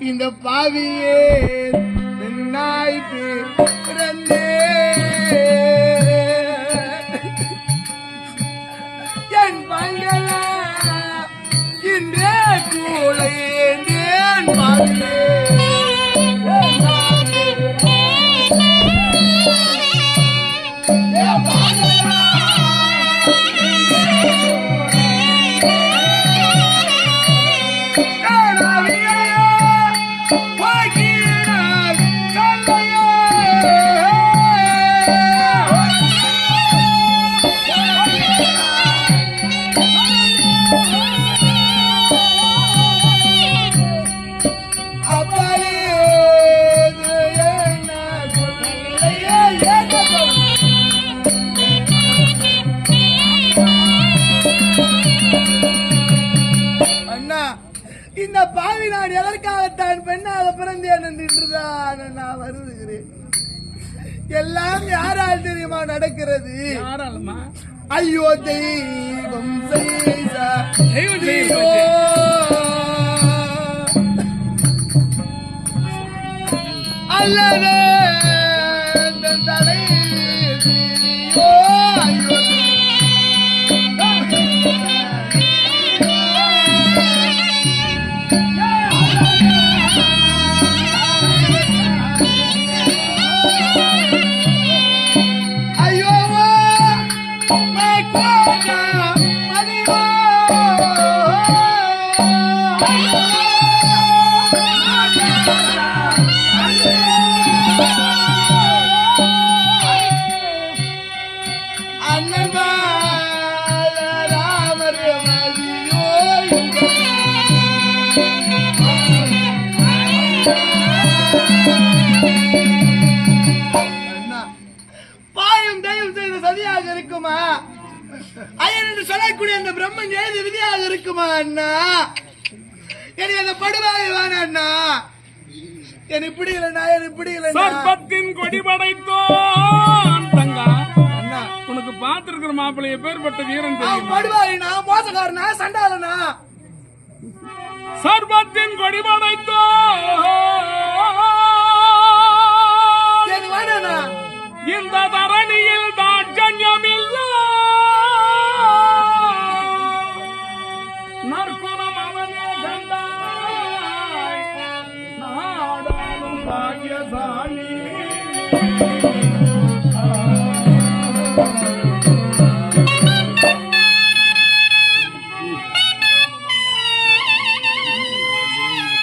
இந்த பாவியே நாய் பிறந்தே என் பங்களா இன்றே கூழையேன் பாவியே இந்த பாவி நான் எதற்காகத்தான் பெண்ணாக பிறந்தேன் என்றுதான் நான் வருகிறேன். எல்லாம் யாரால் தெரியுமா நடக்கிறது? ஐயோ தெய்வம் அல்லவே தலை இருக்குமா? ஐயன் என்று சொல்லக்கூடிய அந்த பிரம்மன் எழுதி விதியாக இருக்குமா அண்ணா? எனக்கு அந்த படுவாய் வேணா அண்ணா. என் இப்படி இல்லைண்ணா, என் இப்படி இல்லைண்ணா. சர்ப்பத்தின் கொடி படைத்தோன் தங்கா அண்ணா, உனக்கு பார்த்திருக்கிற மாப்பிள்ளை எப்பேற்பட்ட வீரன் தெரியும்? படுவாயினா, மோசக்காரனா, சண்டாளனா? சர்ப்பத்தின் கொடி படைத்தோன் வேணா. இந்த தரணியில் தாட்சண்யமில்ல நற்குணம் அவனே கண்டாய் நாடாளும் பாக்கியசாலி